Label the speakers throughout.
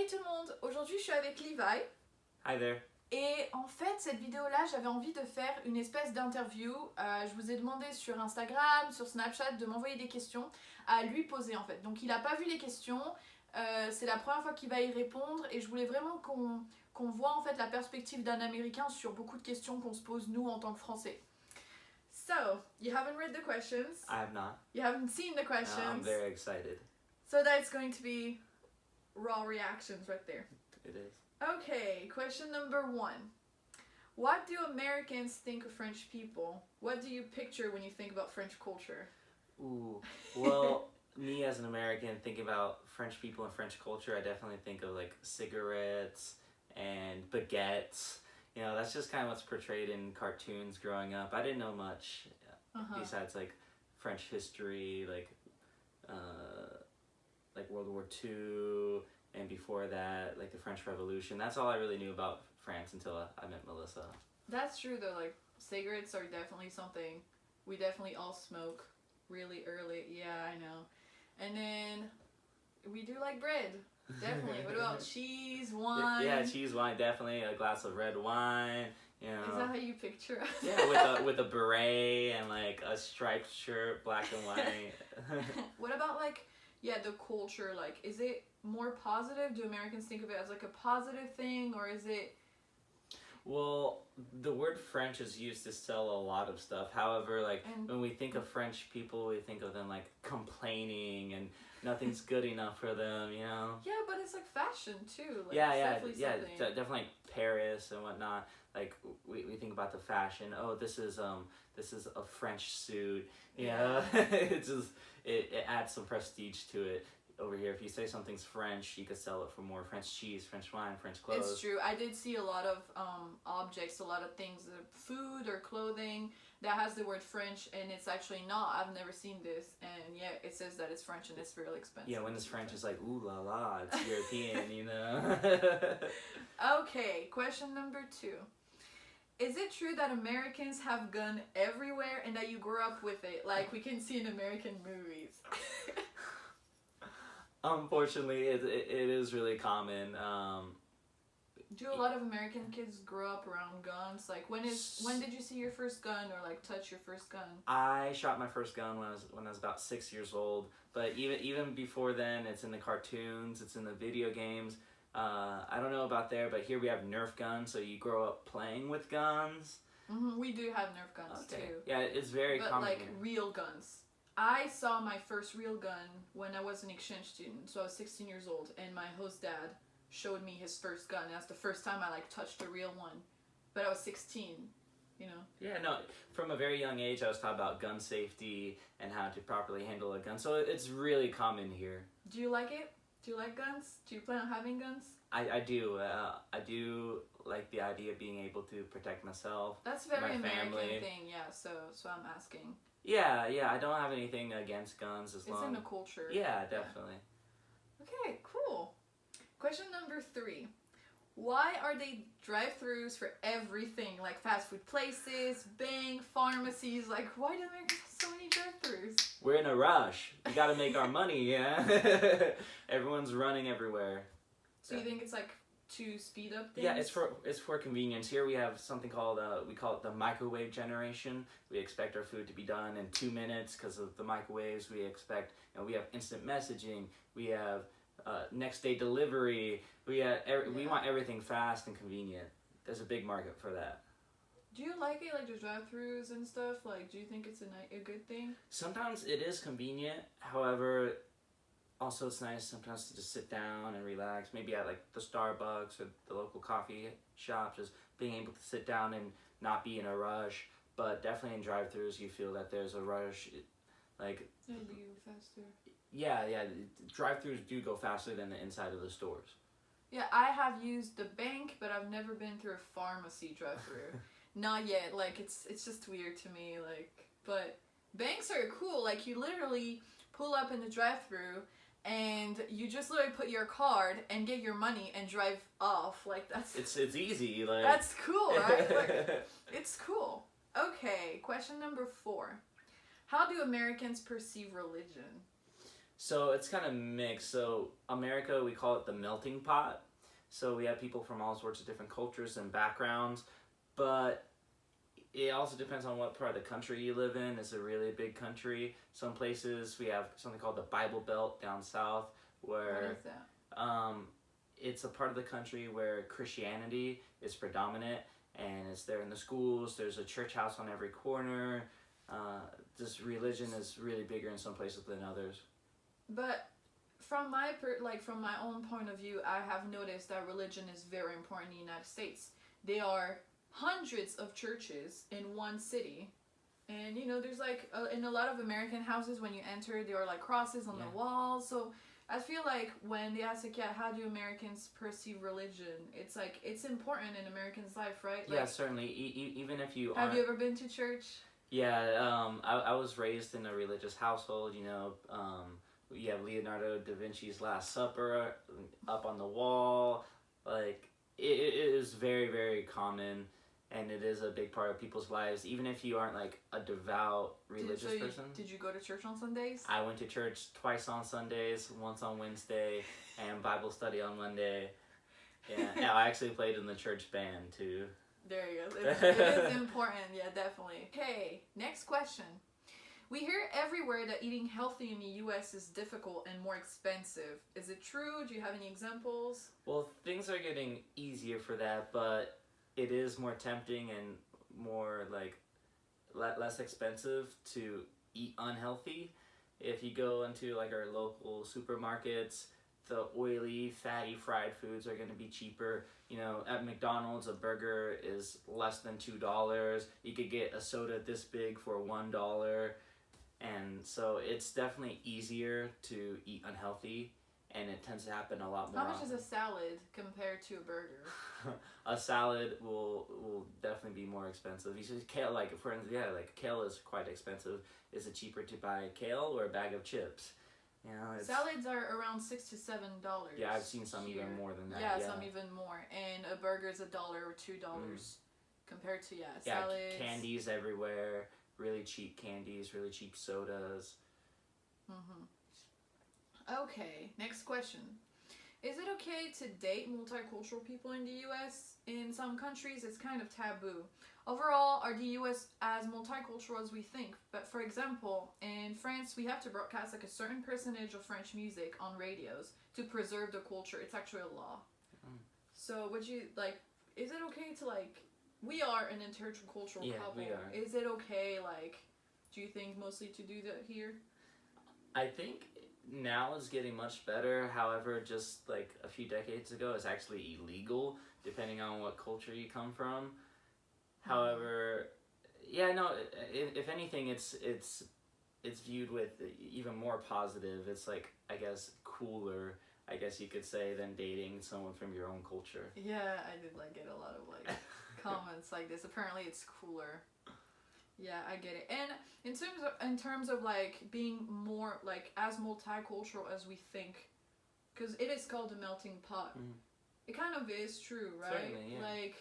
Speaker 1: Hey tout le monde, aujourd'hui je suis avec Levi.
Speaker 2: Hi there.
Speaker 1: Et en fait cette vidéo-là j'avais envie de faire une espèce d'interview. Je vous ai demandé sur Instagram, sur Snapchat de m'envoyer des questions à lui poser en fait. Donc il n'a pas vu les questions, c'est la première fois qu'il va y répondre et je voulais vraiment qu'on voit en fait la perspective d'un Américain sur beaucoup de questions qu'on se pose nous en tant que Français. So, you haven't read the questions.
Speaker 2: I have not.
Speaker 1: You haven't seen the questions.
Speaker 2: I'm very excited.
Speaker 1: So that's going to be raw reactions right there.
Speaker 2: It is.
Speaker 1: Okay, question number 1. What do Americans think of French people? What do you picture when you think about French culture?
Speaker 2: Ooh. Well, me as an American thinking about French people and French culture, I definitely think of like cigarettes and baguettes. You know, that's just kind of what's portrayed in cartoons growing up. I didn't know much besides like French history, like World War II, and before that, like the French Revolution. That's all I really knew about France until I met Melissa.
Speaker 1: That's true though, like cigarettes are definitely something we definitely all smoke really early. Yeah, I know. And then we do like bread. Definitely. What about cheese, wine?
Speaker 2: Yeah, cheese, wine, definitely. A glass of red wine, you know.
Speaker 1: Is that how you picture us?
Speaker 2: Yeah, with a beret and like a striped shirt, black and white.
Speaker 1: What about like, yeah, the culture, like, is it more positive? Do Americans think of it as like a positive thing, or is it?
Speaker 2: Well, the word French is used to sell a lot of stuff. However, like when we think of French people, we think of them like complaining and nothing's good enough for them, you know?
Speaker 1: Yeah, but it's like fashion too. Like,
Speaker 2: Definitely like Paris and whatnot. Like we think about the fashion. Oh, this is a French suit. Yeah, it adds some prestige to it. Over here, if you say something's French, you could sell it for more. French cheese, French wine, French clothes.
Speaker 1: It's true. I did see a lot of objects, a lot of things, food or clothing that has the word French, and it's actually not. I've never seen this, and yeah, it says that it's French and it's really expensive.
Speaker 2: Yeah, when it's French, it's like, ooh la la, it's European, you know?
Speaker 1: Okay, question number 2. Is it true that Americans have gun everywhere and that you grew up with it, like we can see in American movies?
Speaker 2: Unfortunately, it is really common.
Speaker 1: Do a lot of American kids grow up around guns? Like when did you see your first gun or like touch your first gun?
Speaker 2: I shot my first gun when I was about 6 years old. But even before then, it's in the cartoons, it's in the video games. I don't know about there, but here we have Nerf guns, so you grow up playing with guns.
Speaker 1: We do have Nerf guns too.
Speaker 2: Yeah, it's very common.
Speaker 1: But like real guns. I saw my first real gun when I was an exchange student, so I was 16 years old, and my host dad showed me his first gun. That's the first time I like touched a real one, but I was 16, you know.
Speaker 2: Yeah, no, from a very young age I was taught about gun safety and how to properly handle a gun, so it's really common here.
Speaker 1: Do you like it? Do you like guns? Do you plan on having guns?
Speaker 2: I do. I do like the idea of being able to protect myself.
Speaker 1: That's a very
Speaker 2: my
Speaker 1: American
Speaker 2: family.
Speaker 1: thing, yeah, so I'm asking.
Speaker 2: Yeah, I don't have anything against guns as long.
Speaker 1: It's in the culture.
Speaker 2: Yeah, definitely.
Speaker 1: Yeah. Okay, cool. Question number 3. Why are they drive-thrus for everything? Like fast food places, bank, pharmacies. Like, why do Americans have so many drive-thrus?
Speaker 2: We're in a rush. We gotta make our money, yeah? Everyone's running everywhere.
Speaker 1: So you think it's like to speed up things?
Speaker 2: Yeah, it's for convenience. Here we have something called, we call it the microwave generation. We expect our food to be done in 2 minutes because of the microwaves. We expect, we have instant messaging. We have next day delivery. We want everything fast and convenient. There's a big market for that.
Speaker 1: Do you like it, like the drive-thrus and stuff? Like, do you think it's a good thing?
Speaker 2: Sometimes it is convenient. However, also it's nice sometimes to just sit down and relax. Maybe at like the Starbucks or the local coffee shop, just being able to sit down and not be in a rush. But definitely in drive-thrus, you feel that there's a rush. Like,
Speaker 1: it'll be faster.
Speaker 2: Yeah. Drive-thrus do go faster than the inside of the stores.
Speaker 1: Yeah, I have used the bank, but I've never been through a pharmacy drive-thru. Not yet. Like, it's just weird to me. Like, but banks are cool. Like, you literally pull up in the drive-thru and you just literally put your card and get your money and drive off. Like, that's
Speaker 2: it's easy. Like,
Speaker 1: that's cool, right? Like, it's cool. Okay, question number 4. How do Americans perceive religion?
Speaker 2: So it's kind of mixed. So America, we call it the melting pot. So we have people from all sorts of different cultures and backgrounds, but it also depends on what part of the country you live in. It's a really big country. Some places we have something called the Bible Belt down south, where
Speaker 1: What is that?
Speaker 2: it's a part of the country where Christianity is predominant, and it's there in the schools. There's a church house on every corner. This religion is really bigger in some places than others.
Speaker 1: But from from my own point of view, I have noticed that religion is very important in the United States. There are hundreds of churches in one city, and there's like in a lot of American houses, when you enter, there are like crosses on the walls. So I feel like when they ask like, yeah, how do Americans perceive religion, it's like it's important in Americans' life, right? Like,
Speaker 2: Yeah, certainly. Even if you
Speaker 1: have you ever been to church?
Speaker 2: Yeah, I was raised in a religious household. You have Leonardo da Vinci's Last Supper up on the wall. Like, it is very, very common, and it is a big part of people's lives, even if you aren't like a devout religious person.
Speaker 1: Did you go to church on Sundays?
Speaker 2: I went to church twice on Sundays, once on Wednesday, and Bible study on Monday. Yeah, I actually played in the church band too.
Speaker 1: There you go. It is important, yeah, definitely. Okay, next question. We hear everywhere that eating healthy in the US is difficult and more expensive. Is it true? Do you have any examples?
Speaker 2: Well, things are getting easier for that, but it is more tempting and more like less expensive to eat unhealthy. If you go into like our local supermarkets, the oily, fatty, fried foods are going to be cheaper. At McDonald's, a burger is less than $2. You could get a soda this big for $1. And so it's definitely easier to eat unhealthy, and it tends to happen a lot more.
Speaker 1: How much is a salad compared to a burger?
Speaker 2: A salad will definitely be more expensive. You see kale, like for instance, like kale is quite expensive. Is it cheaper to buy kale or a bag of chips?
Speaker 1: Salads are around $6 to $7.
Speaker 2: Yeah, I've seen some
Speaker 1: here.
Speaker 2: even more than that.
Speaker 1: Yeah, some even more. And a burger is $1 or $2 compared to salads.
Speaker 2: Candies everywhere. Really cheap candies, really cheap sodas.
Speaker 1: Okay, next question. Is it okay to date multicultural people in the US? In some countries, it's kind of taboo. Overall, are the US as multicultural as we think? But for example, in France, we have to broadcast like a certain percentage of French music on radios to preserve the culture. It's actually a law. So would you like, is it okay to like, we are an intercultural couple.
Speaker 2: We are.
Speaker 1: Is it okay, like, do you think mostly to do that here?
Speaker 2: I think now it's getting much better. However, just like a few decades ago, it's actually illegal depending on what culture you come from. However, if anything, it's viewed with even more positive. It's like, I guess, cooler, I guess you could say, than dating someone from your own culture.
Speaker 1: Yeah, I did like get a lot of like comments like this. Apparently, it's cooler. Yeah, I get it. And in terms of like being more like as multicultural as we think, because it is called a melting pot. It kind of is true, right?
Speaker 2: Certainly, yeah.
Speaker 1: Like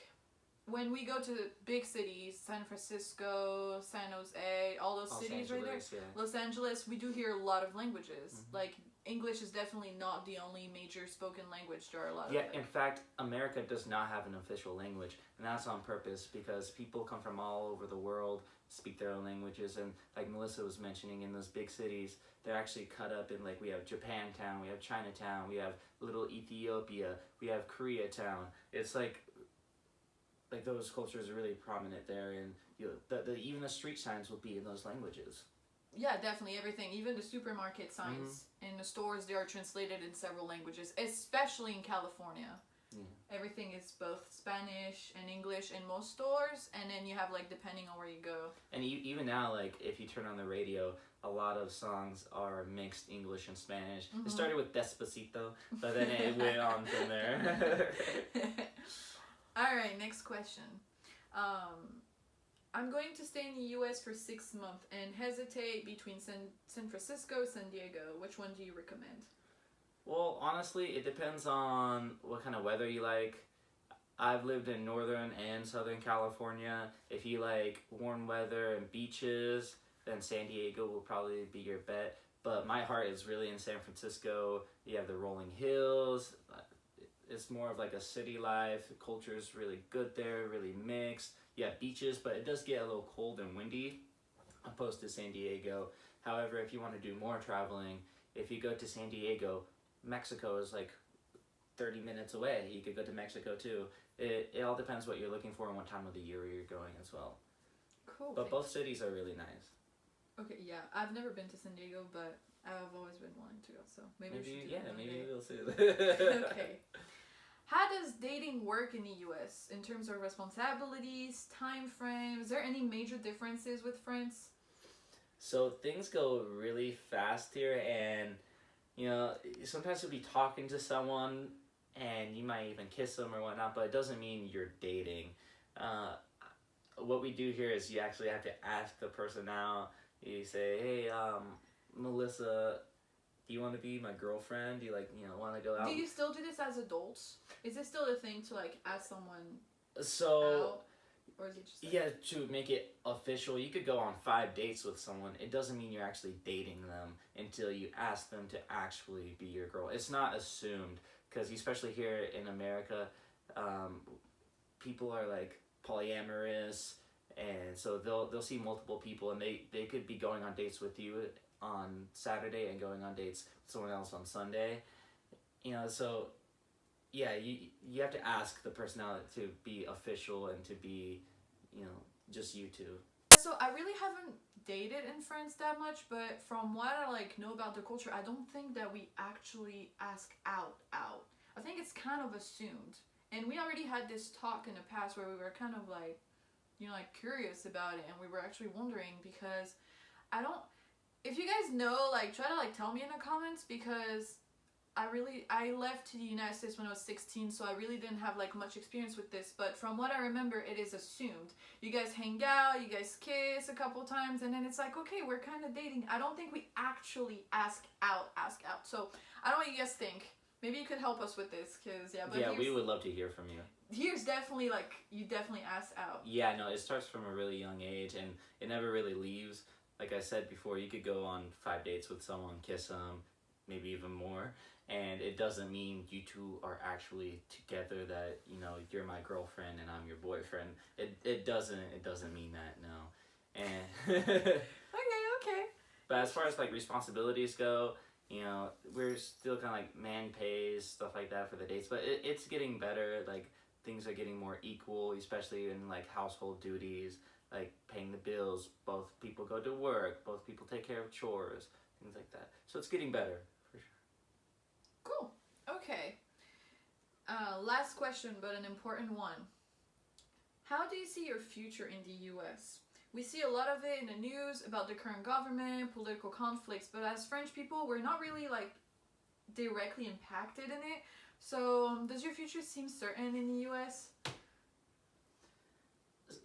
Speaker 1: when we go to big cities, San Francisco, San Jose, all those cities right there, Los Angeles, we do hear a lot of languages. Like English is definitely not the only major spoken language. There are a lot of
Speaker 2: in fact, America does not have an official language, and that's on purpose because people come from all over the world, speak their own languages, and like Melissa was mentioning, in those big cities, they're actually cut up in, like, we have Japantown, we have Chinatown, we have Little Ethiopia, we have Koreatown. It's like those cultures are really prominent there, and even the street signs will be in those languages.
Speaker 1: Yeah, definitely. Everything, even the supermarket signs in the stores, they are translated in several languages, especially in California. Everything is both Spanish and English in most stores, and then you have like depending on where you go. And
Speaker 2: even now, like if you turn on the radio, a lot of songs are mixed English and Spanish. It started with Despacito, but then it went on from there.
Speaker 1: All right, next question. I'm going to stay in the US for 6 months and hesitate between San Francisco, San Diego. Which one do you recommend?
Speaker 2: Well, honestly, it depends on what kind of weather you like. I've lived in Northern and Southern California. If you like warm weather and beaches, then San Diego will probably be your bet. but my heart is really in San Francisco. You have the rolling hills. It's more of like a city life. The culture is really good there, really mixed. You have beaches, but it does get a little cold and windy opposed to San Diego. However, if you want to do more traveling, if you go to San Diego, Mexico is like 30 minutes away. You could go to Mexico too. It all depends what you're looking for and what time of the year you're going as well.
Speaker 1: Cool.
Speaker 2: But both cities are really nice.
Speaker 1: Okay, yeah. I've never been to San Diego, but I've always been wanting to go, so maybe we should do that one
Speaker 2: maybe
Speaker 1: day.
Speaker 2: we'll see.
Speaker 1: Okay. How does dating work in the US in terms of responsibilities, time frame? Is there any major differences with France?
Speaker 2: So things go really fast here, and you know, sometimes you'll be talking to someone and you might even kiss them or whatnot, but it doesn't mean you're dating. What we do here is you actually have to ask the person out. You say, hey, Melissa, do you want to be my girlfriend? Do you want to go out?
Speaker 1: Do you still do this as adults? Is it still a thing to like ask someone
Speaker 2: So,
Speaker 1: out? Or is it just like...
Speaker 2: yeah, to make it official, you could go on 5 dates with someone. It doesn't mean you're actually dating them until you ask them to actually be your girl. It's not assumed, because especially here in America, people are like polyamorous, and so they'll see multiple people, and they could be going on dates with you on Saturday and going on dates with someone else on Sunday. So yeah, you have to ask the personality to be official and to be, just you two.
Speaker 1: So I really haven't dated in France that much, but from what I know about the culture, I don't think that we actually ask out. I think it's kind of assumed. And we already had this talk in the past where we were kind of curious about it, and we were actually wondering, because if you guys know, try to tell me in the comments, because I left to the United States when I was 16, so I really didn't have much experience with this, but from what I remember, it is assumed. You guys hang out, you guys kiss a couple times, and then it's like, okay, we're kind of dating. I don't think we actually ask out. So I don't know what you guys think. Maybe you could help us with this, because
Speaker 2: we would love to hear from you.
Speaker 1: Here's definitely you definitely ask out.
Speaker 2: Yeah, no, it starts from a really young age, and it never really leaves. Like I said before, you could go on 5 dates with someone, kiss them, maybe even more, and it doesn't mean you two are actually together, that you're my girlfriend and I'm your boyfriend. It doesn't mean that, no. And
Speaker 1: okay.
Speaker 2: But as far as responsibilities go, we're still kind of man pays, stuff like that for the dates, but it's getting better. Things are getting more equal, especially in household duties, paying the bills. Both people go to work, both people take care of chores, things like that. So it's getting better, for sure.
Speaker 1: Cool. Okay. Last question, but an important one. How do you see your future in the US? We see a lot of it in the news about the current government, political conflicts, but as French people, we're not really directly impacted in it. So does your future seem certain in the US?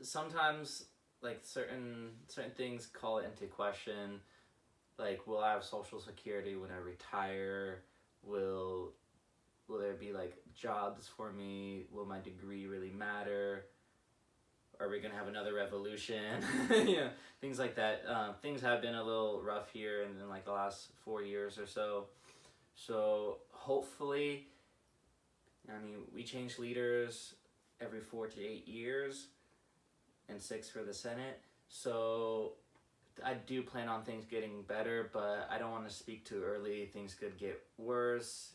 Speaker 2: Sometimes certain things call it into question. Will I have Social Security when I retire? Will there be jobs for me? Will my degree really matter? Are we gonna have another revolution? Things like that. Things have been a little rough here in the last 4 years or so. So hopefully, we change leaders every 4 to 8 years, and 6 for the Senate. So I do plan on things getting better, but I don't want to speak too early. Things could get worse,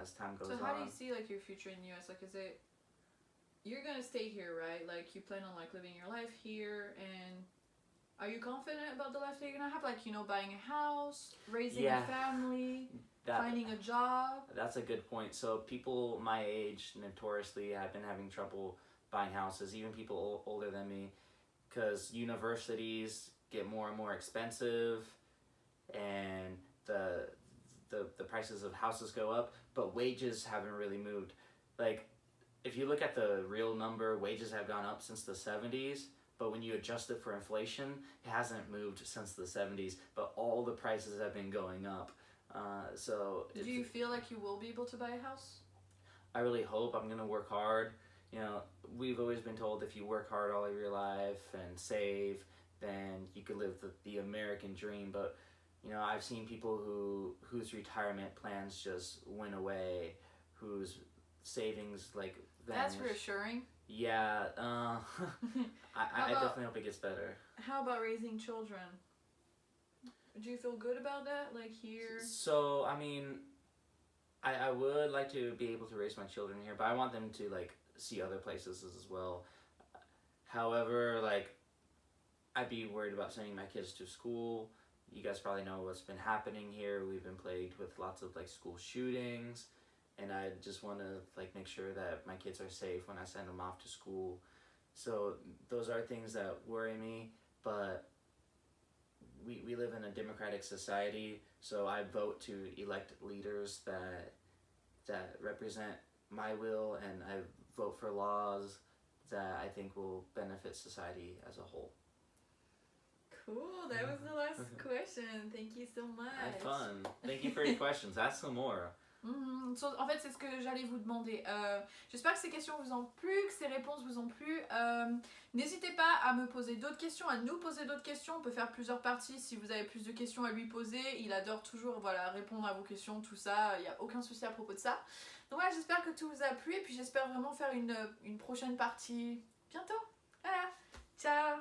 Speaker 2: as time goes on.
Speaker 1: So how do you see your future in the US? Is it, you're gonna stay here, right? You plan on living your life here, and are you confident about the life that you're gonna have? Buying a house, raising a family, finding a job?
Speaker 2: That's a good point. So people my age notoriously have been having trouble buying houses, even people older than me, because universities get more and more expensive, and the prices of houses go up, but wages haven't really moved. If you look at the real number, wages have gone up since the 70s, but when you adjust it for inflation, it hasn't moved since the 70s, but all the prices have been going up.
Speaker 1: Do you feel you will be able to buy a house?
Speaker 2: I really hope. I'm going to work hard. We've always been told if you work hard all of your life and save, then you could live the American dream, but You know, I've seen people whose retirement plans just went away, whose savings like vanished.
Speaker 1: That's reassuring.
Speaker 2: Yeah, I
Speaker 1: about-
Speaker 2: definitely hope it gets better.
Speaker 1: How about raising children? Do you feel good about that? Like here?
Speaker 2: So, I mean, I would like to be able to raise my children here, but I want them to like see other places as well. However, like, I'd be worried about sending my kids to school. You guys probably know what's been happening here. We've been plagued with lots of like school shootings, and I just want to like make sure that my kids are safe when I send them off to school. So those are things that worry me, but we live in a democratic society, so I vote to elect leaders that represent my will, and I vote for laws that I think will benefit society as a whole.
Speaker 1: Cool, that was the last question. Thank you so much.
Speaker 2: Had fun. Thank you for your questions. Ask some more.
Speaker 1: En fait, c'est ce que j'allais vous demander. J'espère que ces questions vous ont plu, que ces réponses vous ont plu. N'hésitez pas à me poser d'autres questions, à nous poser d'autres questions. On peut faire plusieurs parties si vous avez plus de questions à lui poser. Il adore toujours répondre à vos questions, tout ça. Il n'y a aucun souci à propos de ça. Donc voilà, j'espère que tout vous a plu. Et puis j'espère vraiment faire une prochaine partie bientôt. Voilà, ciao!